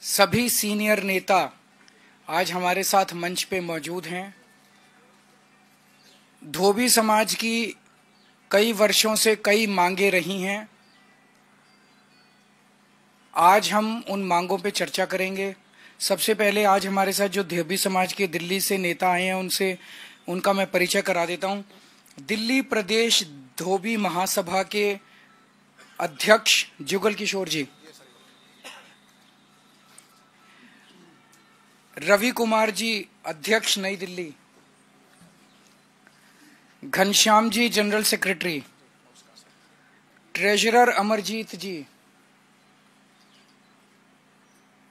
सभी सीनियर नेता आज हमारे साथ मंच पे मौजूद हैं। धोबी समाज की कई वर्षों से कई मांगे रही हैं। आज हम उन मांगों पे चर्चा करेंगे। सबसे पहले आज हमारे साथ जो धोबी समाज के दिल्ली से नेता आए हैं उनका मैं परिचय करा देता हूं। दिल्ली प्रदेश धोबी महासभा के अध्यक्ष जुगल किशोर जी, रवि कुमार जी अध्यक्ष नई Delhi, Ghanshyam ji general secretary, treasurer Amarjeet जी।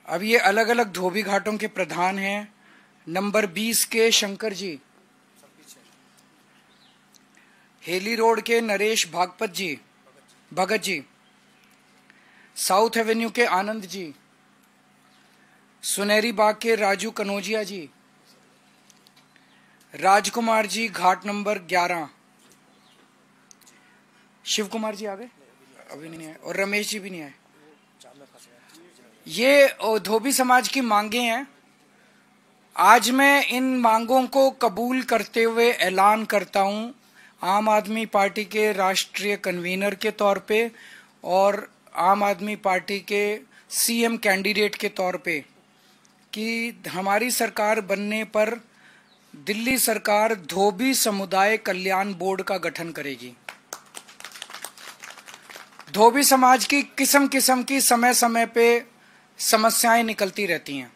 अब ये अलग अलग धोबी घाटों के प्रधान हैं। नंबर 20 के शंकर जी, हेली रोड के नरेश भगत जी, साउथ एवेन्यू के आनंद जी, सुनहरी बाग के राजू कनौजिया जी, राजकुमार जी घाट नंबर 11, शिव कुमार जी आ गए, अभी नहीं आए, और रमेश जी भी नहीं आए। ये धोबी समाज की मांगे हैं। आज मैं इन मांगों को कबूल करते हुए ऐलान करता हूं आम आदमी पार्टी के राष्ट्रीय कन्वीनर के तौर पे और आम आदमी पार्टी के सीएम कैंडिडेट के तौर पे कि हमारी सरकार बनने पर दिल्ली सरकार धोबी समुदाय कल्याण बोर्ड का गठन करेगी। धोबी समाज की किस्म किस्म की समय समय पे समस्याएं निकलती रहती हैं।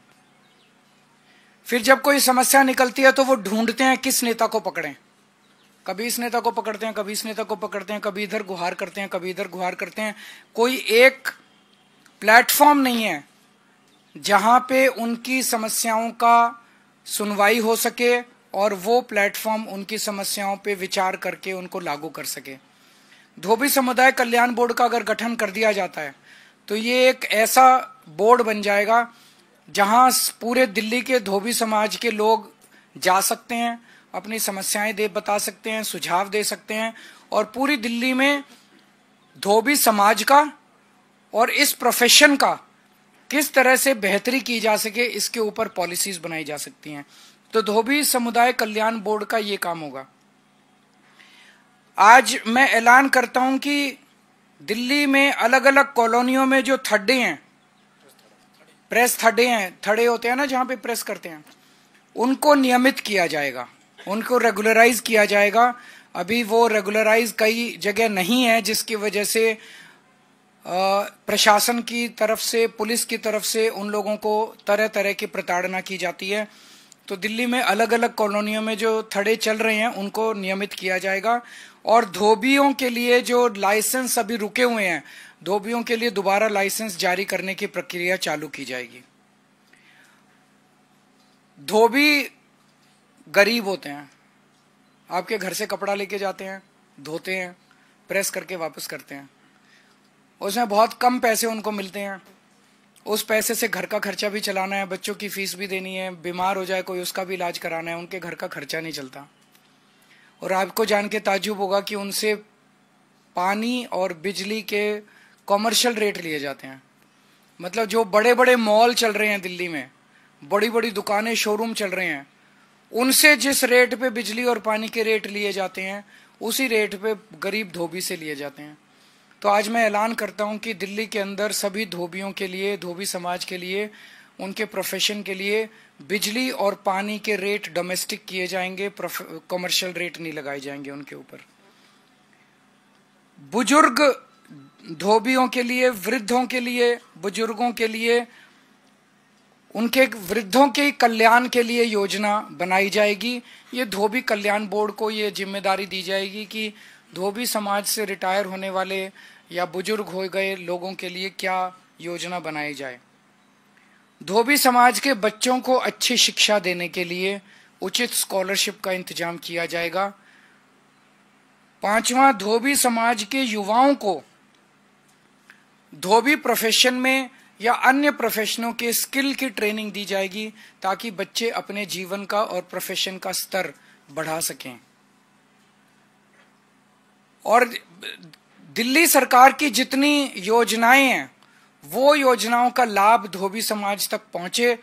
फिर जब कोई समस्या निकलती है तो वो ढूंढते हैं किस नेता को पकड़ें। कभी इस नेता को पकड़ते हैं, कभी इस नेता को पकड़ते हैं, कभी इधर गुहार करते हैं, कभी इधर गुहार करते हैं। कोई एक प्लेटफॉर्म नहीं है जहां पे उनकी समस्याओं का सुनवाई हो सके और वो प्लेटफॉर्म उनकी समस्याओं पे विचार करके उनको लागू कर सके। धोबी समुदाय कल्याण बोर्ड का अगर गठन कर दिया जाता है तो ये एक ऐसा बोर्ड बन जाएगा जहां पूरे दिल्ली के धोबी समाज के लोग जा सकते हैं, अपनी समस्याएं बता सकते हैं, सुझाव दे सकते हैं और पूरी दिल्ली में धोबी समाज का और इस प्रोफेशन का किस तरह से बेहतरी की जा सके इसके ऊपर पॉलिसीज बनाई जा सकती हैं। तो धोबी समुदाय कल्याण बोर्ड का ये काम होगा। आज मैं ऐलान करता हूं कि दिल्ली में अलग अलग कॉलोनियों में जो थड्डे हैं, प्रेस थड़े होते हैं ना जहां पे प्रेस करते हैं, उनको नियमित किया जाएगा, उनको रेगुलराइज किया जाएगा। अभी वो रेगुलराइज कई जगह नहीं है जिसकी वजह से प्रशासन की तरफ से, पुलिस की तरफ से उन लोगों को तरह तरह की प्रताड़ना की जाती है। तो दिल्ली में अलग अलग कॉलोनियों में जो थड़े चल रहे हैं उनको नियमित किया जाएगा और धोबियों के लिए जो लाइसेंस अभी रुके हुए हैं, धोबियों के लिए दोबारा लाइसेंस जारी करने की प्रक्रिया चालू की जाएगी। धोबी गरीब होते हैं, आपके घर से कपड़ा लेके जाते हैं, धोते हैं, प्रेस करके वापस करते हैं, उसमें बहुत कम पैसे उनको मिलते हैं। उस पैसे से घर का खर्चा भी चलाना है, बच्चों की फीस भी देनी है, बीमार हो जाए कोई उसका भी इलाज कराना है, उनके घर का खर्चा नहीं चलता। और आपको जान के ताज्जुब होगा कि उनसे पानी और बिजली के कॉमर्शियल रेट लिए जाते हैं। मतलब जो बड़े बड़े मॉल चल रहे हैं दिल्ली में, बड़ी बड़ी दुकानें, शोरूम चल रहे हैं, उनसे जिस रेट पे बिजली और पानी के रेट लिए जाते हैं उसी रेट पे गरीब धोबी से लिए जाते हैं। तो आज मैं ऐलान करता हूं कि दिल्ली के अंदर सभी धोबियों के लिए, धोबी समाज के लिए, उनके प्रोफेशन के लिए बिजली और पानी के रेट डोमेस्टिक किए जाएंगे, कमर्शियल रेट नहीं लगाए जाएंगे उनके ऊपर। बुजुर्ग धोबियों के लिए, वृद्धों के लिए, बुजुर्गों के लिए, उनके वृद्धों के कल्याण के लिए योजना बनाई जाएगी। ये धोबी कल्याण बोर्ड को ये जिम्मेदारी दी जाएगी कि धोबी समाज से रिटायर होने वाले या बुजुर्ग हो गए लोगों के लिए क्या योजना बनाई जाए। धोबी समाज के बच्चों को अच्छी शिक्षा देने के लिए उचित स्कॉलरशिप का इंतजाम किया जाएगा। 5वां, धोबी समाज के युवाओं को धोबी प्रोफेशन में या अन्य प्रोफेशनों के स्किल की ट्रेनिंग दी जाएगी ताकि बच्चे अपने जीवन का और प्रोफेशन का स्तर बढ़ा सकें। और दिल्ली सरकार की जितनी योजनाएं हैं वो योजनाओं का लाभ धोबी समाज तक पहुंचे,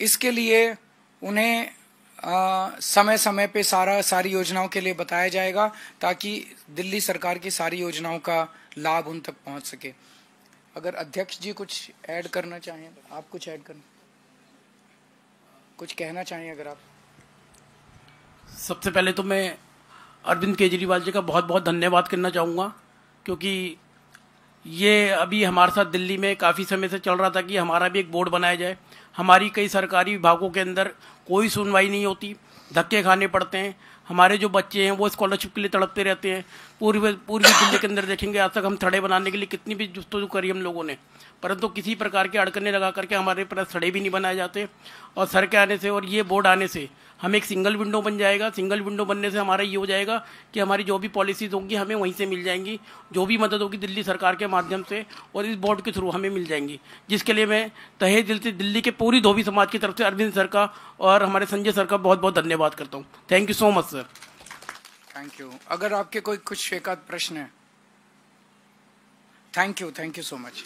इसके लिए उन्हें समय समय पे सारी योजनाओं के लिए बताया जाएगा, ताकि दिल्ली सरकार की सारी योजनाओं का लाभ उन तक पहुंच सके। अगर अध्यक्ष जी कुछ ऐड करना चाहें, आप कुछ ऐड करना, कुछ कहना चाहें अगर आप। सबसे पहले तो मैं अरविंद केजरीवाल जी का बहुत बहुत धन्यवाद करना चाहूँगा, क्योंकि ये अभी हमारे साथ दिल्ली में काफ़ी समय से चल रहा था कि हमारा भी एक बोर्ड बनाया जाए। हमारी कई सरकारी विभागों के अंदर कोई सुनवाई नहीं होती, धक्के खाने पड़ते हैं। हमारे जो बच्चे हैं वो स्कॉलरशिप के लिए तड़पते रहते हैं। पूर्वी दिल्ली के अंदर देखेंगे, आज तक हम सड़े बनाने के लिए कितनी भी जुस्तजू करी हम लोगों ने, परंतु किसी प्रकार के अड़कने लगा करके हमारे पास सड़े भी नहीं बनाए जाते। और सर के आने से और ये बोर्ड आने से हम एक सिंगल विंडो बन जाएगा। सिंगल विंडो बनने से हमारा ये हो जाएगा कि हमारी जो भी पॉलिसीज होंगी हमें वहीं से मिल जाएंगी, जो भी मदद होगी दिल्ली सरकार के माध्यम से और इस बोर्ड के थ्रू हमें मिल जाएंगी, जिसके लिए मैं तहे दिल से दिल्ली के पूरी धोबी समाज की तरफ से अरविंद सर का और हमारे संजय सर का बहुत बहुत धन्यवाद करता हूँ। Thank you so much sir. Thank you. अगर आपके कोई कुछ एकाध प्रश्न है। Thank you so much.